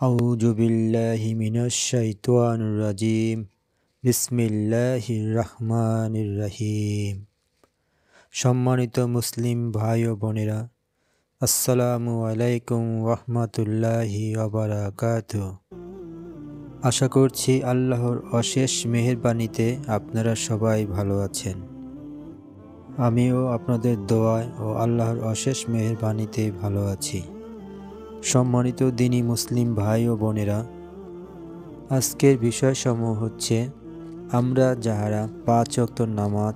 আউযু বিল্লাহি মিনাশ শাইতানির রাজিম। বিসমিল্লাহির রহমানির রহিম। সম্মানিত মুসলিম ভাই ও বোনেরা, আসসালামু আলাইকুম ওয়া বারাকাতুহু। আশা করছি আল্লাহর অশেষ মেহেরবানিতে আপনারা সবাই ভালো আছেন। আমিও আপনাদের দোয়ায় ও আল্লাহর অশেষ মেহেরবানিতে ভালো আছি। সম্মানিত দ্বীনী মুসলিম ভাই ও বোনেরা, আজকের বিষয়সমূহ হচ্ছে আমরা যাহারা 5 ওয়াক্ত নামাজ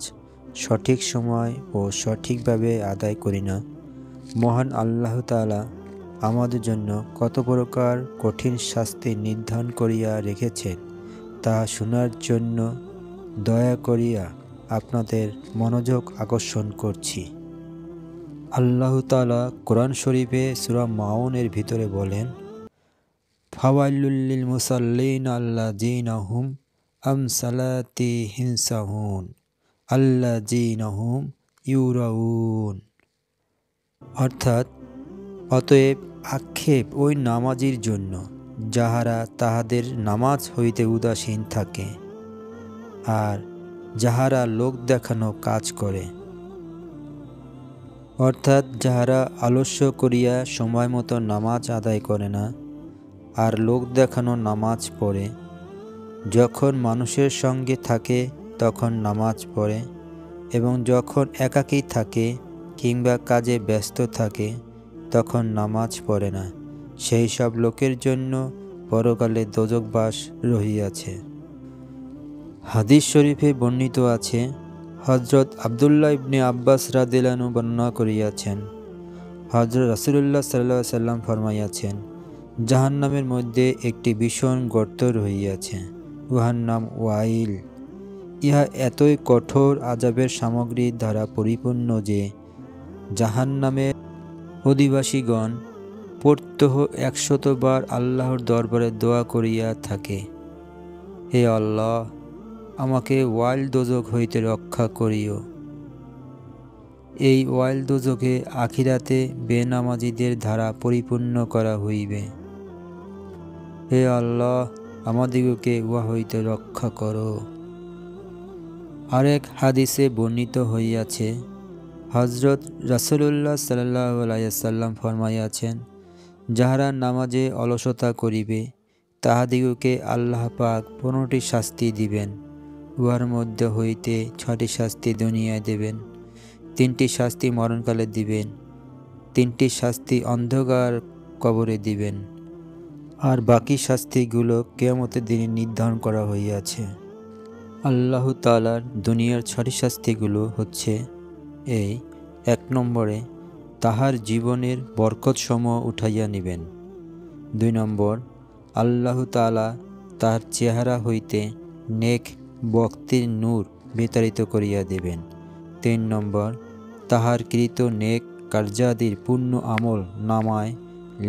সঠিক সময় ও সঠিকভাবে আদায় করি না, মহান আল্লাহ তাআলা আমাদের জন্য কত প্রকার কঠিন শাস্তি নির্ধারণ করিয়া রেখেছেন তা শোনার জন্য দয়া করিয়া আপনাদের মনোযোগ আকর্ষণ করছি। আল্লাহ তাআলা কোরআন শরীফে সূরা মাউনের ভিতরে বলেন, ফাওয়াইলুল লিল মুসাল্লিন আল্লাযীনা হুম আন সালাতিহিম সাহুন আল্লাযীনা হুম ইউরাউন। অর্থাৎ অতএব আক্ষেপ ওই নামাজীর জন্য যাহারা তাহাদের নামাজ হইতে উদাসীন থাকে আর যাহারা লোক দেখানো কাজ করে। অর্থাৎ যাহারা আলস্য করিয়া সময় মতো নামাজ আদায় করে না আর লোক দেখানো নামাজ পড়ে, যখন মানুষের সঙ্গে থাকে তখন নামাজ পড়ে এবং যখন একাকী থাকে কিংবা কাজে ব্যস্ত থাকে তখন নামাজ পড়ে না, সেই সব লোকের জন্য পরকালে দোজখবাস রহিয়াছে। হাদিস শরীফে বর্ণিত আছে, হযরত আব্দুল্লাহ ইবনে আব্বাস রাদিয়াল্লাহু আনহু বর্ণনা করিয়াছেন, হযরত রাসূলুল্লাহ সাল্লাল্লাহু আলাইহি সাল্লাম ফরমাইয়াছেন, জাহান্নামের মধ্যে একটি ভীষণ গর্ত রহিয়াছে, উহার নাম ওয়াইল। ইহা এতই কঠোর আযাবের সামগ্রী দ্বারা পরিপূর্ণ যে জাহান্নামের অধিবাসীগণ প্রত্যহ 100 বার আল্লাহর দরবারে দোয়া করিয়া থাকে, হে আল্লাহ, আমাকে ওয়াইল দোজখ হইতে রক্ষা করিও। এই ওয়াইল দোজখে আখিরাতে বেনামাজীদের দ্বারা পরিপূর্ণ করা হইবে। হে আল্লাহ, আমাদিগকে উহা হইতে রক্ষা করো। আরেক হাদিসে বর্ণিত হইয়াছে, হযরত রাসূলুল্লাহ সাল্লাল্লাহু আলাইহি ওয়াসাল্লাম ফরমাইয়াছেন, যাহারা নামাজে অলসতা করিবে তাহাদিগকে আল্লাহ পাক 15টি শাস্তি দিবেন। উহার মধ্যে হইতে 6টি শাস্তি দুনিয়ায় দেবেন, 3টি শাস্তি মরণকালে দিবেন, 3টি শাস্তি অন্ধকার কবরে দিবেন, আর বাকি শাস্তিগুলো কিয়ামতের দিনে নির্ধারণ করা হইয়াছে। আল্লাহ তাআলার দুনিয়ার 6টি শাস্তিগুলো হচ্ছে এই: 1 নম্বরে তাহার জীবনের বরকতসমূহ উঠাইয়া নিবেন। 2 নম্বর, আল্লাহ তাআলা তাহার চেহারা হইতে নেক বক্তির নূর বিতাড়িত করিয়া দেবেন। 3 নম্বর, তাহার কৃত নেক কার্যাদির পূর্ণ আমল নামায়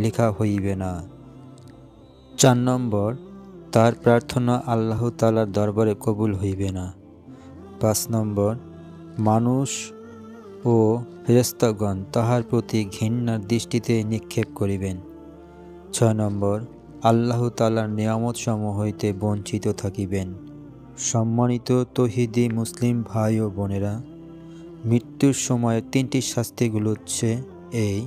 লেখা হইবে না। 4 নম্বর, তার প্রার্থনা আল্লাহ তাআলার দরবারে কবুল হইবে না। 5 নম্বর, মানুষ ও ফেরেশতাগণ তাহার প্রতি ঘৃণার দৃষ্টিতে নিক্ষেপ করিবেন। 6 নম্বর, আল্লাহ তাআলার নিয়ামত সমূহ হইতে বঞ্চিত থাকিবেন। সম্মানিত তৌহিদি মুসলিম ভাই ও বোনেরা, মৃত্যুর সময় 3টি শাস্তিগুলো হচ্ছে এই: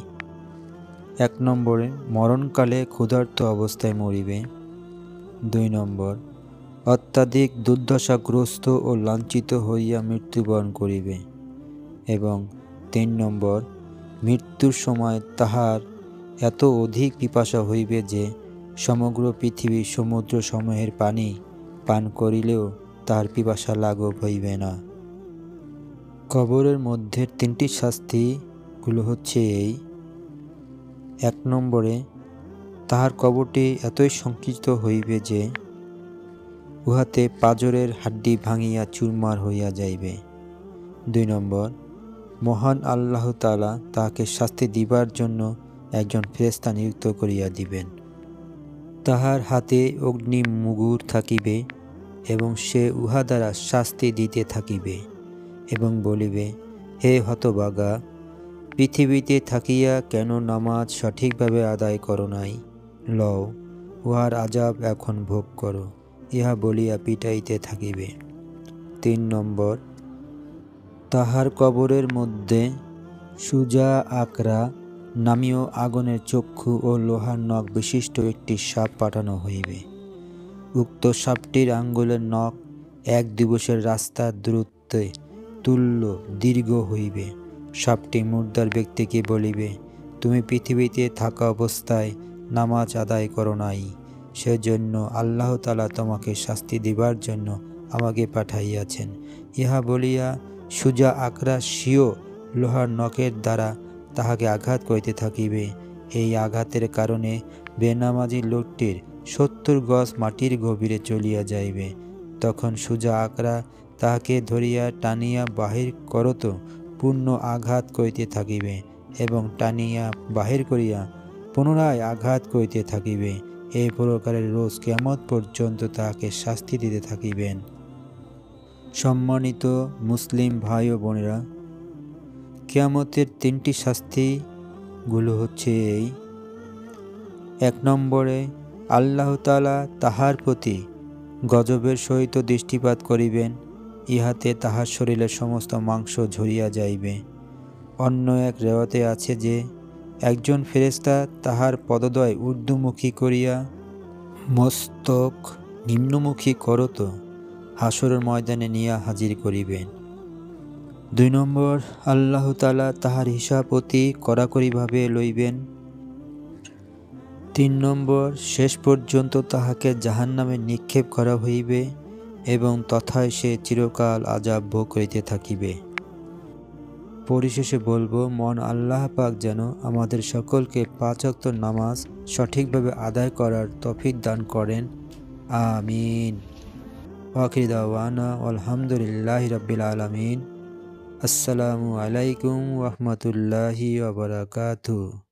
1 নম্বরে মরণকালে ক্ষুধার্ত অবস্থায় মরিবে। 2 নম্বর, অত্যাধিক দুর্দশাগ্রস্ত ও লাঞ্ছিত হইয়া মৃত্যুবরণ করিবে। এবং 3 নম্বর, মৃত্যুর সময় তাহার এত অধিক পিপাসা হইবে যে সমগ্র পৃথিবীর সমুদ্র সমূহের পানি পান করিলেও তাহার পিপাসা লাঘব হইবে না। কবরের মধ্যে 3টি শাস্তিগুলো হচ্ছে এই: 1 নম্বরে তাহার কবরটি এতই সংকীর্ণ হইবে যে উহাতে পাঁজরের হাড্ডি ভাঙিয়া চুরমার হইয়া যাইবে। 2 নম্বর, মহান আল্লাহ তাআলা তাহাকে শাস্তি দিবার জন্য একজন ফেরেশতা নিযুক্ত করিয়া দিবেন। তাহার হাতে অগ্নি মুগুর থাকিবে এবং সে উহা দ্বারা শাস্তি দিতে থাকিবে এবং বলিবে, হে হতভাগা, পৃথিবীতে থাকিয়া কেন নামাজ সঠিকভাবে আদায় করো নাই? লও, উহার আযাব এখন ভোগ করো, ইহা বলিয়া পিটাইতে থাকিবে। 3 নম্বর, তাহার কবরের মধ্যে সুজা আকরা নামীয় আগুনের চক্ষু ও লোহার নখ বিশিষ্ট একটি সাপ পাঠানো হইবে। উক্ত সাপটির আঙ্গুলের নখ 1 দিবসের রাস্তার দূরত্বে তুল্য দীর্ঘ হইবে। সাপটি মুর্দার ব্যক্তিকে বলিবে, তুমি পৃথিবীতে থাকা অবস্থায় নামাজ আদায় করো নাই, সেজন্য আল্লাহ তাআলা তোমাকে শাস্তি দিবার জন্য আমাকে পাঠাইয়াছেন। ইহা বলিয়া সুজা আকরা স্বীয় লোহার নখের দ্বারা তাহাকে আঘাত করিতে থাকিবে। এই আঘাতের কারণে বেনামাজি লোকটির 70 গজ মাটির গভীরে চলিয়া যাইবে। তখন সুজা আকরা তাহাকে ধরিয়া টানিয়া বাহির করত পূর্ণ আঘাত করিতে থাকিবে এবং টানিয়া বাহির করিয়া পুনরায় আঘাত করিতে থাকিবে। এই প্রকারের রোজ কিয়ামত পর্যন্ত তাহাকে শাস্তি দিতে থাকিবেন। সম্মানিত মুসলিম ভাই ও বোনেরা, কিয়ামতের 3টি শাস্তিগুলো হচ্ছে এই। 1 নম্বরে, আল্লাহ তাআলা তাহার প্রতি গজবের সহিত দৃষ্টিপাত করিবেন, ইহাতে তাহার শরীরের সমস্ত মাংস ঝরিয়া যাইবে। অন্য এক রেওয়াতে আছে যে একজন ফেরেশতা তাহার পদদ্বয় ঊর্ধ্বমুখী করিয়া মস্তক নিম্নমুখী করত হাসরের ময়দানে নিয়া হাজির করিবেন। 2 নম্বর, আল্লাহ তাআলা তাহার হিসাব অতি কড়াকড়িভাবে লইবেন। 3 নম্বর, শেষ পর্যন্ত তাহাকে জাহান্নামে নিক্ষেপ করা হইবে এবং তথায় সে চিরকাল আযাব ভোগ করিতে থাকিবে। পরিশেষে বলবো, মহান আল্লাহ পাক যেন আমাদের সকলকে 5 ওয়াক্ত নামাজ সঠিকভাবে আদায় করার তৌফিক দান করেন। আমিন। আখির দাওয়ানা আলহামদুলিল্লাহি রাব্বিল আলামিন। আসসালামু আলাইকুম ওয়া রাহমাতুল্লাহি ওয়া বারাকাতুহু।